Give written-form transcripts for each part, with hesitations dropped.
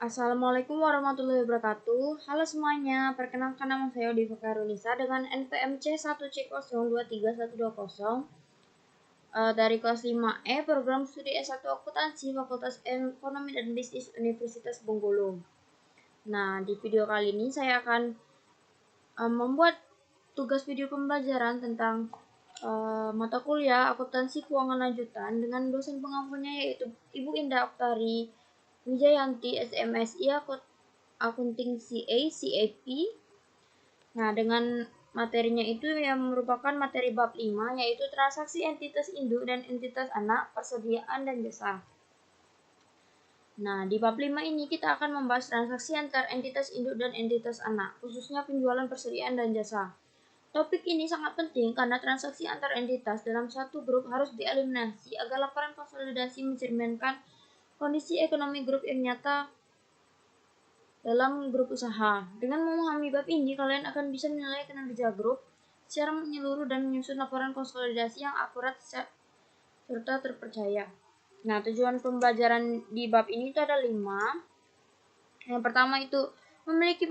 Assalamualaikum warahmatullahi wabarakatuh. Halo semuanya, perkenalkan nama saya Odiva Karunisa dengan NPMC 1C023120 dari kelas 5E program studi S1 Akuntansi Fakultas Ekonomi dan Bisnis Universitas Bengkulu. Nah, di video kali ini saya akan membuat tugas video pembelajaran tentang mata kuliah Akuntansi Keuangan Lanjutan dengan dosen pengampunya yaitu Ibu Indah Oktari Wijayanti SMSI Accounting CA CAP. Nah, dengan materinya itu yang merupakan materi bab 5 yaitu transaksi entitas induk dan entitas anak, persediaan dan jasa. Nah, di bab 5 ini kita akan membahas transaksi antar entitas induk dan entitas anak, khususnya penjualan, persediaan dan jasa. Topik ini sangat penting karena transaksi antar entitas dalam satu grup harus dieliminasi agar laporan konsolidasi mencerminkan kondisi ekonomi grup yang nyata dalam grup usaha. Dengan memahami bab ini, kalian akan bisa menilai kinerja grup secara menyeluruh dan menyusun laporan konsolidasi yang akurat serta terpercaya. Nah, tujuan pembelajaran di bab ini itu ada 5. Yang pertama itu memiliki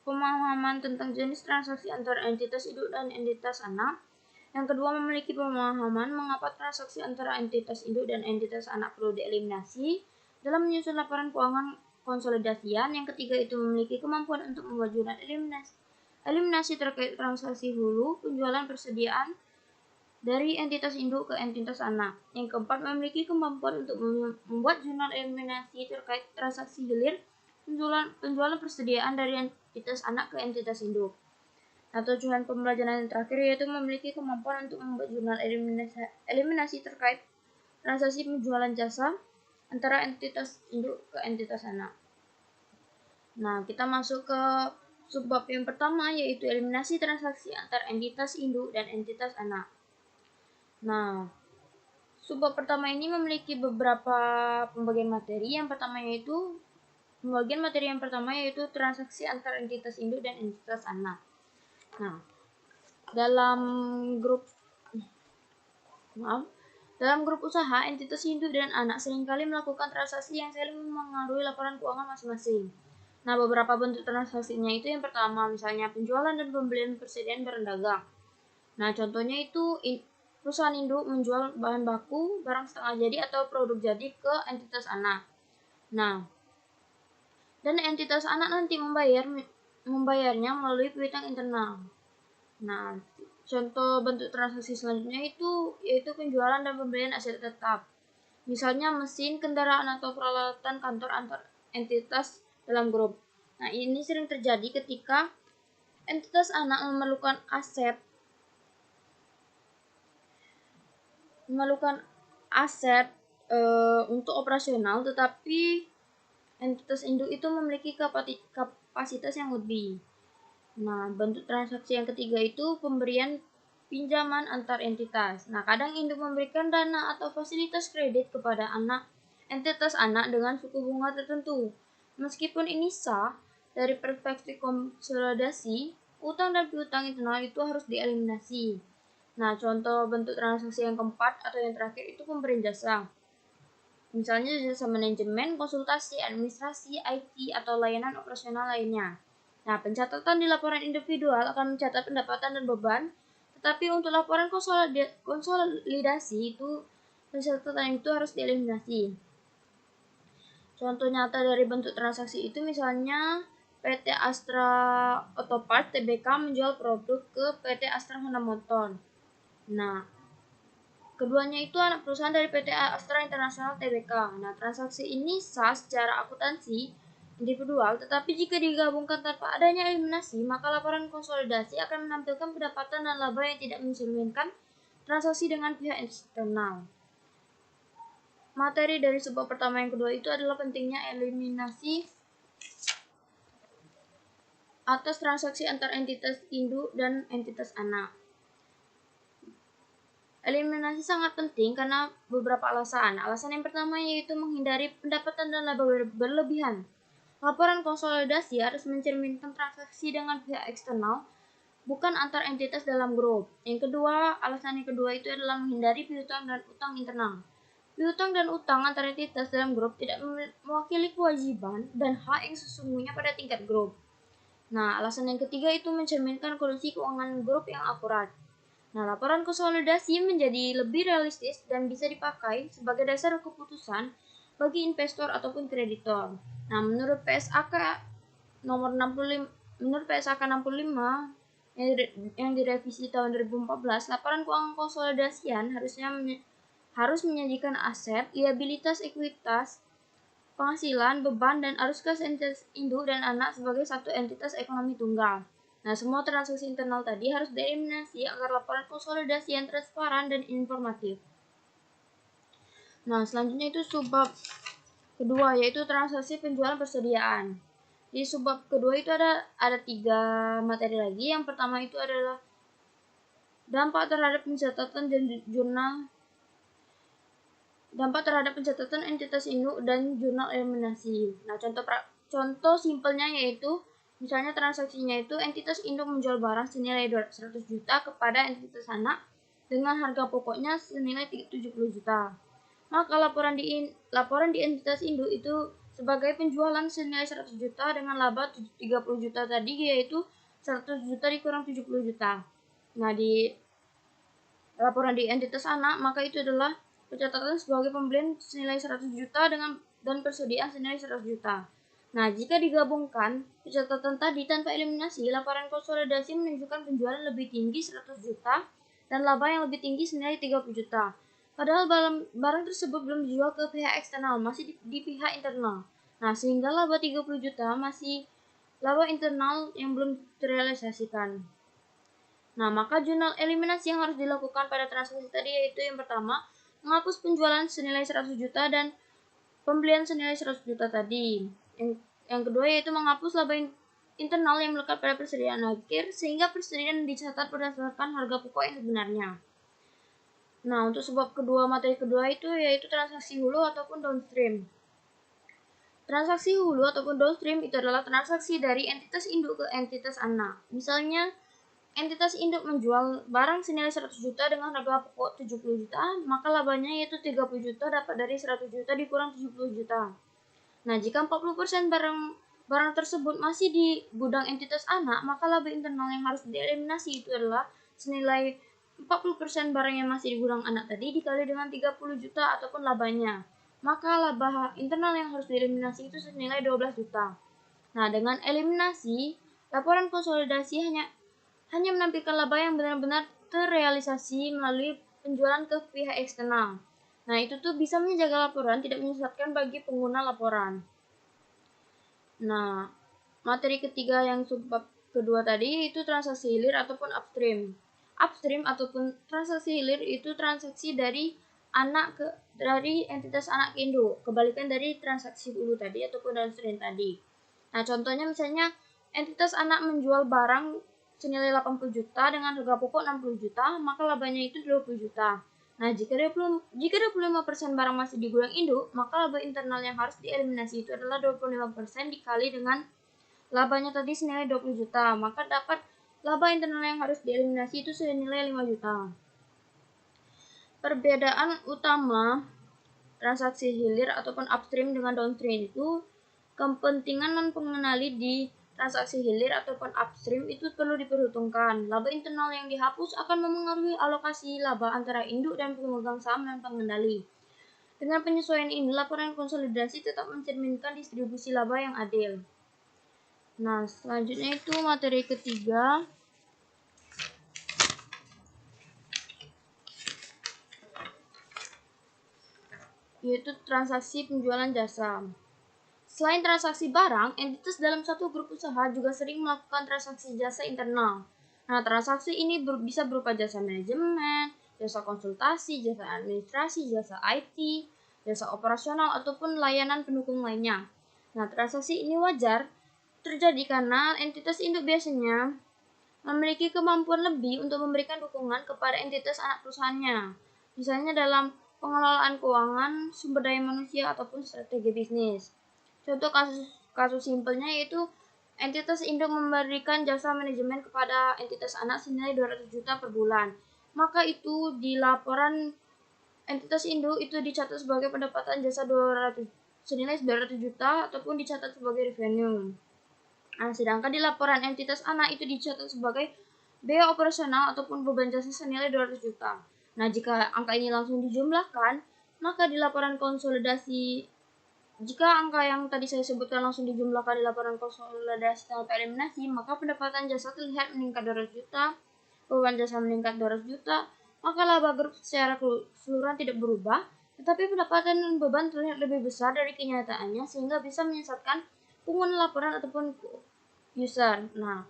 pemahaman tentang jenis transaksi antara entitas induk dan entitas anak. Yang kedua, memiliki pemahaman mengapa transaksi antara entitas induk dan entitas anak perlu dieliminasi dalam menyusun laporan keuangan konsolidasian. Yang ketiga itu memiliki kemampuan untuk membuat jurnal eliminasi terkait transaksi hulu, penjualan, persediaan dari entitas induk ke entitas anak. Yang keempat, memiliki kemampuan untuk membuat jurnal eliminasi terkait transaksi hilir, penjualan persediaan dari entitas anak ke entitas induk. Nah, tujuan pembelajaran yang terakhir yaitu memiliki kemampuan untuk membuat jurnal eliminasi terkait transaksi penjualan jasa antara entitas induk ke entitas anak. Nah, kita masuk ke subbab yang pertama yaitu eliminasi transaksi antar entitas induk dan entitas anak. Nah, subbab pertama ini memiliki beberapa pembagian materi. Yang pertama yaitu pembagian materi yang pertama yaitu transaksi antar entitas induk dan entitas anak. Nah, dalam grup usaha, entitas induk dan anak seringkali melakukan transaksi yang saling mengaruhi laporan keuangan masing-masing. Nah, beberapa bentuk transaksinya itu yang pertama misalnya penjualan dan pembelian persediaan barang dagang. Nah, contohnya itu perusahaan induk menjual bahan baku, barang setengah jadi atau produk jadi ke entitas anak. Nah, dan entitas anak nanti membayarnya melalui piutang internal. Nah, contoh bentuk transaksi selanjutnya yaitu penjualan dan pembelian aset tetap. Misalnya mesin, kendaraan atau peralatan kantor antar entitas dalam grup. Nah, ini sering terjadi ketika entitas anak memerlukan aset untuk operasional, tetapi entitas induk itu memiliki kapasitas yang lebih. Nah, bentuk transaksi yang ketiga itu pemberian pinjaman antar entitas. Nah, kadang induk memberikan dana atau fasilitas kredit kepada entitas anak dengan suku bunga tertentu. Meskipun ini sah, dari perspektif konsolidasi, utang dan piutang internal itu harus dieliminasi. Nah, contoh bentuk transaksi yang keempat atau yang terakhir itu pemberian jasa. Misalnya jasa manajemen, konsultasi, administrasi, IT, atau layanan operasional lainnya. Nah, pencatatan di laporan individual akan mencatat pendapatan dan beban, tetapi untuk laporan konsolidasi itu pencatatan itu harus dieliminasi. Contoh nyata dari bentuk transaksi itu misalnya PT Astra Autopart Tbk menjual produk ke PT Astra Honda Motor. Nah, keduanya itu anak perusahaan dari PT Astra International Tbk. Nah, transaksi ini sah secara akuntansi individual, tetapi jika digabungkan tanpa adanya eliminasi, maka laporan konsolidasi akan menampilkan pendapatan dan laba yang tidak mencerminkan transaksi dengan pihak eksternal. Materi dari subbab pertama yang kedua itu adalah pentingnya eliminasi atas transaksi antar entitas induk dan entitas anak. Eliminasi sangat penting karena beberapa alasan. Alasan yang pertama yaitu menghindari pendapatan dan laba berlebihan. Laporan konsolidasi harus mencerminkan transaksi dengan pihak eksternal, bukan antar entitas dalam grup. Alasan yang kedua itu adalah menghindari piutang dan utang internal. Piutang dan utang antar entitas dalam grup tidak mewakili kewajiban dan hak yang sesungguhnya pada tingkat grup. Nah, alasan yang ketiga itu mencerminkan kondisi keuangan grup yang akurat. Nah, laporan konsolidasi menjadi lebih realistis dan bisa dipakai sebagai dasar keputusan bagi investor ataupun kreditor. Nah, menurut PSAK nomor 65 menurut PSAK 65 yang direvisi tahun 2014, laporan keuangan konsolidasian harus menyajikan aset, liabilitas, ekuitas, penghasilan, beban, dan arus kas entitas induk dan anak sebagai satu entitas ekonomi tunggal. Nah, semua transaksi internal tadi harus dieliminasi agar laporan konsolidasi yang transparan dan informatif. Nah, selanjutnya itu subbab kedua, yaitu transaksi penjualan persediaan. Di subbab kedua itu ada 3 materi lagi. Yang pertama itu adalah dampak terhadap pencatatan dan jurnal entitas induk dan jurnal eliminasi. Nah, contoh simpelnya yaitu misalnya transaksinya itu entitas induk menjual barang senilai 100 juta kepada entitas anak dengan harga pokoknya senilai 70 juta. Maka laporan di entitas induk itu sebagai penjualan senilai 100 juta dengan laba 30 juta tadi, yaitu 100 juta dikurang 70 juta. Nah, di laporan di entitas anak maka itu adalah pencatatan sebagai pembelian senilai 100 juta dan persediaan senilai 100 juta. Nah, jika digabungkan pencatatan tadi tanpa eliminasi, laporan konsolidasi menunjukkan penjualan lebih tinggi 100 juta dan laba yang lebih tinggi senilai 30 juta. Padahal barang tersebut belum dijual ke pihak eksternal, masih di pihak internal. Nah, sehingga laba 30 juta masih laba internal yang belum terrealisasikan. Nah, maka jurnal eliminasi yang harus dilakukan pada transaksi tadi yaitu yang pertama, menghapus penjualan senilai 100 juta dan pembelian senilai 100 juta tadi. Yang kedua yaitu menghapus laba internal yang melekat pada persediaan akhir sehingga persediaan dicatat berdasarkan harga pokok yang sebenarnya. Nah, untuk sebab materi kedua itu yaitu transaksi hulu ataupun downstream. Transaksi hulu ataupun downstream itu adalah transaksi dari entitas induk ke entitas anak. Misalnya, entitas induk menjual barang senilai 100 juta dengan harga pokok 70 juta, maka labanya yaitu 30 juta dapat dari 100 juta dikurang 70 juta. Nah, jika 40% barang tersebut masih di gudang entitas anak, maka laba internal yang harus dieliminasi itu adalah senilai 40% barang yang masih di gudang anak tadi dikali dengan 30 juta ataupun labanya. Maka laba internal yang harus dieliminasi itu senilai 12 juta. Nah, dengan eliminasi, laporan konsolidasi hanya menampilkan laba yang benar-benar terrealisasi melalui penjualan ke pihak eksternal. Nah, itu tuh bisa menjaga laporan tidak menyesatkan bagi pengguna laporan. Nah, materi ketiga yang subbab kedua tadi itu transaksi hilir ataupun upstream. Upstream ataupun transaksi hilir itu transaksi dari entitas anak ke induk, kebalikan dari transaksi hulu tadi ataupun downstream tadi. Nah, contohnya misalnya entitas anak menjual barang senilai 80 juta dengan harga pokok 60 juta, maka labanya itu 20 juta. Nah, jika 25% barang masih di gudang induk, maka laba internal yang harus dieliminasi itu adalah 25% dikali dengan labanya tadi senilai 20 juta, maka dapat laba internal yang harus dieliminasi itu senilai 5 juta. Perbedaan utama transaksi hilir ataupun upstream dengan downstream itu kepentingan non-pengenali di transaksi hilir ataupun upstream itu perlu diperhitungkan. Laba internal yang dihapus akan memengaruhi alokasi laba antara induk dan pemegang saham dan pengendali. Dengan penyesuaian ini, laporan konsolidasi tetap mencerminkan distribusi laba yang adil. Nah, selanjutnya itu materi ketiga, yaitu transaksi penjualan jasa. Selain transaksi barang, entitas dalam satu grup usaha juga sering melakukan transaksi jasa internal. Nah, transaksi ini bisa berupa jasa manajemen, jasa konsultasi, jasa administrasi, jasa IT, jasa operasional, ataupun layanan pendukung lainnya. Nah, transaksi ini wajar terjadi karena entitas induk biasanya memiliki kemampuan lebih untuk memberikan dukungan kepada entitas anak perusahaannya, misalnya dalam pengelolaan keuangan, sumber daya manusia, ataupun strategi bisnis. Contoh kasus simpelnya yaitu entitas induk memberikan jasa manajemen kepada entitas anak senilai 200 juta per bulan. Maka itu di laporan entitas induk itu dicatat sebagai pendapatan jasa senilai 200 juta ataupun dicatat sebagai revenue. Nah, sedangkan di laporan entitas anak itu dicatat sebagai biaya operasional ataupun beban jasa senilai 200 juta. Nah, jika angka ini langsung dijumlahkan, maka di laporan konsolidasi, jika angka yang tadi saya sebutkan langsung dijumlahkan di laporan konsolidasi tanpa eliminasi, maka pendapatan jasa terlihat meningkat 200 juta, beban jasa meningkat 200 juta, maka laba grup secara keseluruhan tidak berubah, tetapi pendapatan dan beban terlihat lebih besar dari kenyataannya sehingga bisa menyesatkan pengguna laporan ataupun user. Nah,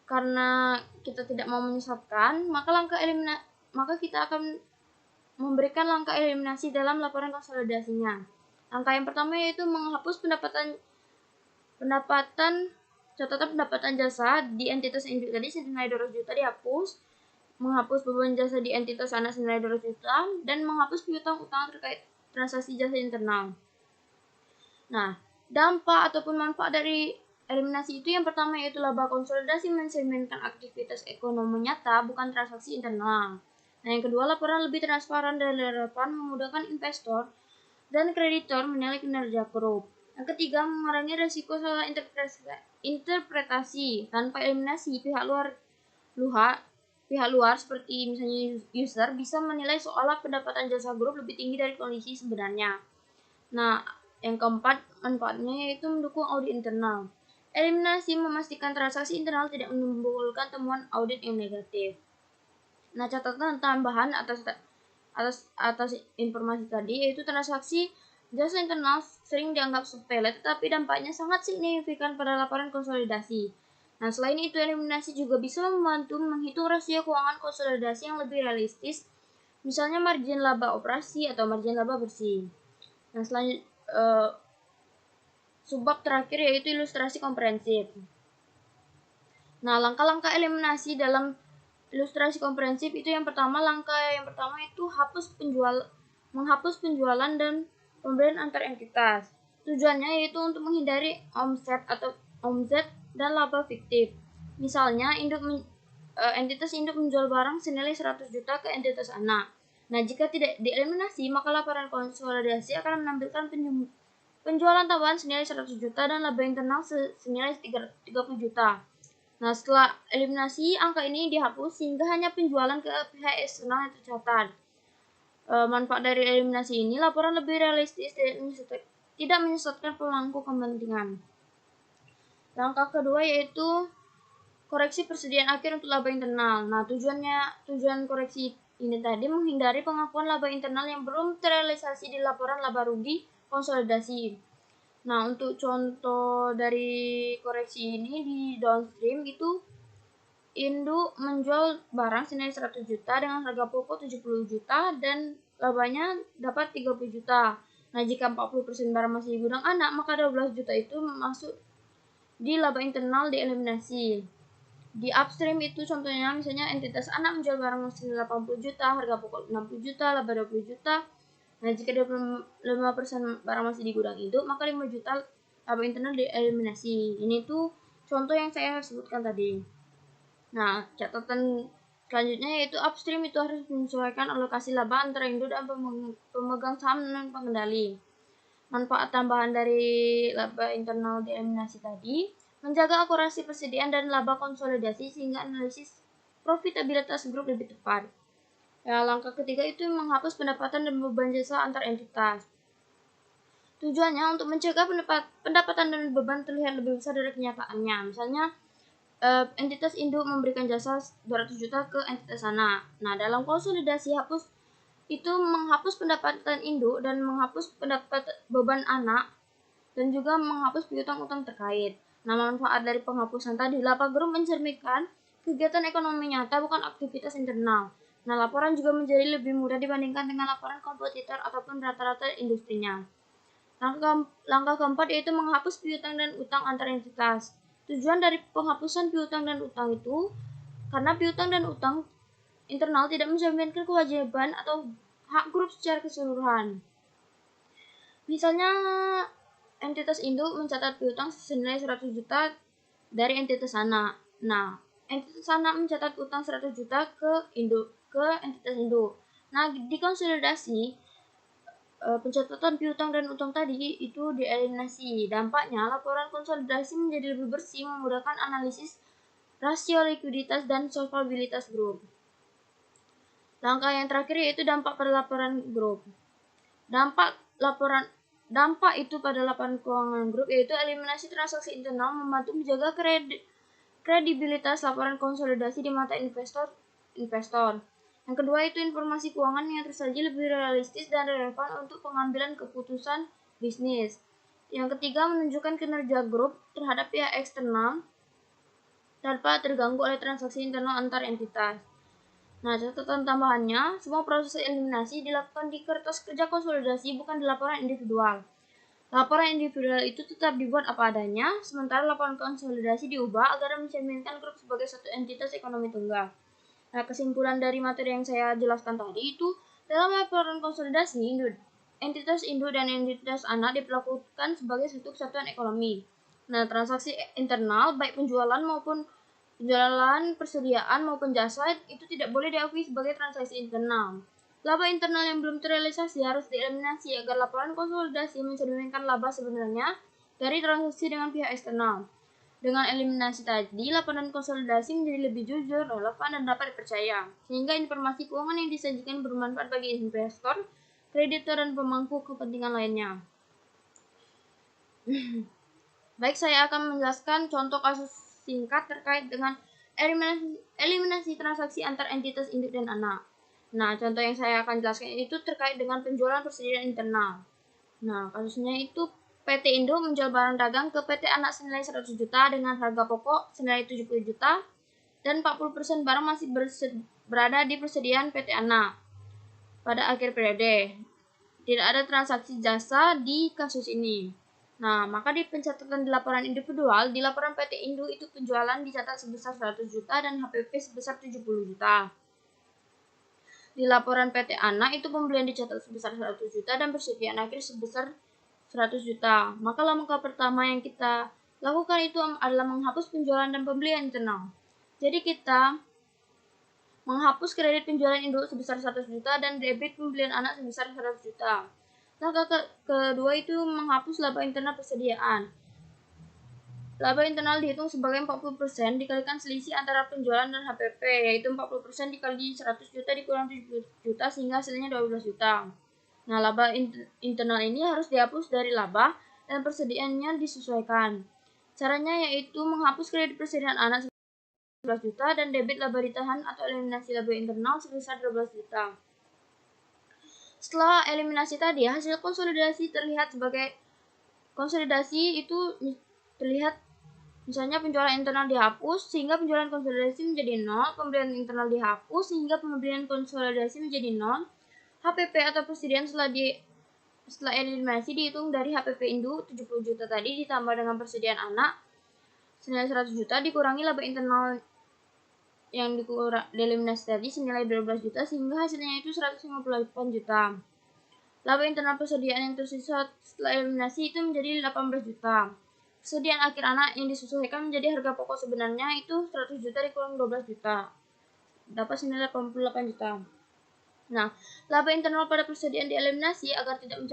karena kita tidak mau menyesatkan, maka kita akan memberikan langkah eliminasi dalam laporan konsolidasinya. Langkah yang pertama yaitu menghapus catatan pendapatan jasa di entitas induk tadi senilai 200 juta dihapus, menghapus beban jasa di entitas anak senilai 200 juta, dan menghapus piutang-utang terkait transaksi jasa internal. Nah, dampak ataupun manfaat dari eliminasi itu yang pertama yaitu laba konsolidasi mencerminkan aktivitas ekonomi nyata, bukan transaksi internal. Nah, yang kedua, laporan lebih transparan dan relevan, memudahkan investor dan kreditor menilai kinerja grup. Yang ketiga, mengurangi resiko salah interpretasi. Tanpa eliminasi, pihak luar seperti misalnya user bisa menilai seolah pendapatan jasa grup lebih tinggi dari kondisi sebenarnya. Nah, yang keempat, manfaatnya yaitu mendukung audit internal. Eliminasi memastikan transaksi internal tidak menimbulkan temuan audit yang negatif. Nah, catatan tambahan atas informasi tadi yaitu transaksi jasa internal sering dianggap sepele, tetapi dampaknya sangat signifikan pada laporan konsolidasi. Nah, selain itu, eliminasi juga bisa membantu menghitung rasio keuangan konsolidasi yang lebih realistis, misalnya margin laba operasi atau margin laba bersih. Nah, subbab terakhir yaitu ilustrasi komprehensif. Nah, langkah-langkah eliminasi dalam ilustrasi komprehensif itu langkah yang pertama itu menghapus penjualan dan pembelian antar entitas. Tujuannya yaitu untuk menghindari omset dan laba fiktif. Misalnya entitas induk menjual barang senilai 100 juta ke entitas anak. Nah, jika tidak dieliminasi, maka laporan konsolidasi akan menampilkan penjualan tambahan senilai 100 juta dan laba internal senilai 30 juta. Nah, setelah eliminasi, angka ini dihapus sehingga hanya penjualan ke pihak eksternal yang tercatat. Manfaat dari eliminasi ini, laporan lebih realistis dan tidak menyesatkan pemangku kepentingan. Langkah kedua yaitu koreksi persediaan akhir untuk laba internal. Nah, tujuan koreksi ini tadi menghindari pengakuan laba internal yang belum terrealisasi di laporan laba rugi konsolidasi. Nah, untuk contoh dari koreksi ini di downstream itu induk menjual barang senilai 100 juta dengan harga pokok 70 juta dan labanya dapat 30 juta. Nah, jika 40% barang masih di gudang anak, maka 12 juta itu masuk di laba internal dieliminasi. Di upstream itu contohnya misalnya entitas anak menjual barang senilai 80 juta, harga pokok 60 juta, laba 20 juta. Nah, jika 25% barang masih di gudang induk, maka 5 juta laba internal dieliminasi. Ini tuh contoh yang saya sebutkan tadi. Nah, catatan selanjutnya yaitu upstream itu harus menyesuaikan alokasi laba antara induk dan pemegang saham dan pengendali. Manfaat tambahan dari laba internal dieliminasi tadi, menjaga akurasi persediaan dan laba konsolidasi sehingga analisis profitabilitas grup lebih tepat. Ya, langkah ketiga itu menghapus pendapatan dan beban jasa antar entitas. Tujuannya untuk mencegah pendapatan dan beban terlihat lebih besar dari kenyataannya. Misalnya, entitas induk memberikan jasa 200 juta ke entitas anak. Nah, dalam konsolidasi menghapus pendapatan induk dan menghapus beban anak dan juga menghapus piutang-utang terkait. Nah, manfaat dari penghapusan tadi, laba grup mencerminkan kegiatan ekonomi nyata bukan aktivitas internal. Nah, laporan juga menjadi lebih mudah dibandingkan dengan laporan kompetitor ataupun rata-rata industrinya. Langkah keempat yaitu menghapus piutang dan utang antar entitas. Tujuan dari penghapusan piutang dan utang itu karena piutang dan utang internal tidak mencerminkan kewajiban atau hak grup secara keseluruhan. Misalnya, entitas induk mencatat piutang senilai 100 juta dari entitas anak. Nah, entitas anak mencatat utang 100 juta ke entitas induk. Nah, di konsolidasi pencatatan piutang dan utang tadi itu dieliminasi. Dampaknya, laporan konsolidasi menjadi lebih bersih, memudahkan analisis rasio likuiditas dan solvabilitas grup. Langkah yang terakhir yaitu dampak pada laporan grup. Dampak itu pada laporan keuangan grup yaitu eliminasi transaksi internal, membantu menjaga kredibilitas laporan konsolidasi di mata investor. Yang kedua itu informasi keuangan yang tersaji lebih realistis dan relevan untuk pengambilan keputusan bisnis. Yang ketiga, menunjukkan kinerja grup terhadap pihak eksternal tanpa terganggu oleh transaksi internal antar entitas. Nah, catatan tambahannya, semua proses eliminasi dilakukan di kertas kerja konsolidasi, bukan di laporan individual. Laporan individual itu tetap dibuat apa adanya, sementara laporan konsolidasi diubah agar mencerminkan grup sebagai satu entitas ekonomi tunggal. Nah, kesimpulan dari materi yang saya jelaskan tadi itu, dalam laporan konsolidasi, entitas induk dan entitas anak diperlakukan sebagai satu kesatuan ekonomi. Nah, transaksi internal, baik penjualan, persediaan maupun jasa itu tidak boleh diakui sebagai transaksi internal. Laba internal yang belum terrealisasi harus dieliminasi agar laporan konsolidasi mencerminkan laba sebenarnya dari transaksi dengan pihak eksternal. Dengan eliminasi tadi, laporan konsolidasi menjadi lebih jujur, relevan, dan dapat dipercaya, sehingga informasi keuangan yang disajikan bermanfaat bagi investor, kreditor, dan pemangku kepentingan lainnya. Baik, saya akan menjelaskan contoh kasus singkat terkait dengan eliminasi transaksi antar entitas induk dan anak. Nah, contoh yang saya akan jelaskan itu terkait dengan penjualan persediaan internal. Nah, kasusnya itu PT Indo menjual barang dagang ke PT Anak senilai 100 juta dengan harga pokok senilai 70 juta dan 40% barang masih berada di persediaan PT Anak. Pada akhir periode, tidak ada transaksi jasa di kasus ini. Nah, maka di pencatatan di laporan individual, di laporan PT Indo itu penjualan dicatat sebesar 100 juta dan HPP sebesar 70 juta. Di laporan PT Anak itu pembelian dicatat sebesar 100 juta dan persediaan akhir sebesar 100 juta. Maka langkah pertama yang kita lakukan itu adalah menghapus penjualan dan pembelian internal. Jadi kita menghapus kredit penjualan induk sebesar 100 juta dan debit pembelian anak sebesar 100 juta. Langkah kedua itu menghapus laba internal persediaan. Laba internal dihitung sebagai 40% dikalikan selisih antara penjualan dan HPP, yaitu 40% dikali 100 juta dikurang 70 juta sehingga hasilnya 12 juta. Nah, laba internal ini harus dihapus dari laba dan persediaannya disesuaikan. Caranya yaitu menghapus kredit persediaan anak 11 juta dan debit laba ditahan atau eliminasi laba internal sebesar 12 juta. Setelah eliminasi tadi, hasil konsolidasi terlihat sebagai konsolidasi itu terlihat misalnya penjualan internal dihapus sehingga penjualan konsolidasi menjadi 0, pembelian internal dihapus sehingga pembelian konsolidasi menjadi 0, HPP atau persediaan setelah eliminasi dihitung dari HPP induk 70 juta tadi ditambah dengan persediaan anak senilai 100 juta dikurangi laba internal yang dieliminasi tadi senilai 12 juta sehingga hasilnya itu 158 juta. Laba internal persediaan yang tersisa setelah eliminasi itu menjadi 18 juta. Persediaan akhir anak yang disesuaikan menjadi harga pokok sebenarnya itu 100 juta dikurang 12 juta. Dapat senilai 88 juta. Nah, laba internal pada persediaan dieliminasi agar tidak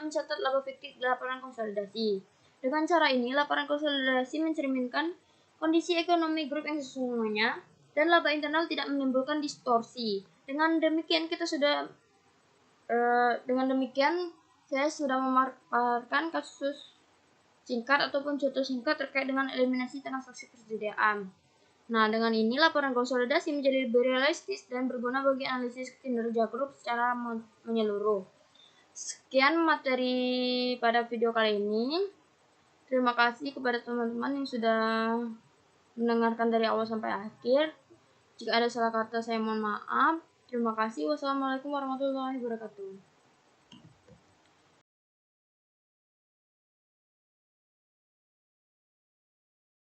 mencatat laba fiktif di laporan konsolidasi. Dengan cara ini, laporan konsolidasi mencerminkan kondisi ekonomi grup yang sesungguhnya dan laba internal tidak menimbulkan distorsi. Dengan demikian saya sudah memaparkan kasus singkat ataupun contoh singkat terkait dengan eliminasi transaksi persediaan. Nah, dengan ini laporan konsolidasi menjadi lebih realistis dan berguna bagi analisis kinerja grup secara menyeluruh. Sekian materi pada video kali ini. Terima kasih kepada teman-teman yang sudah mendengarkan dari awal sampai akhir. Jika ada salah kata saya mohon maaf. Terima kasih. Wassalamualaikum warahmatullahi wabarakatuh.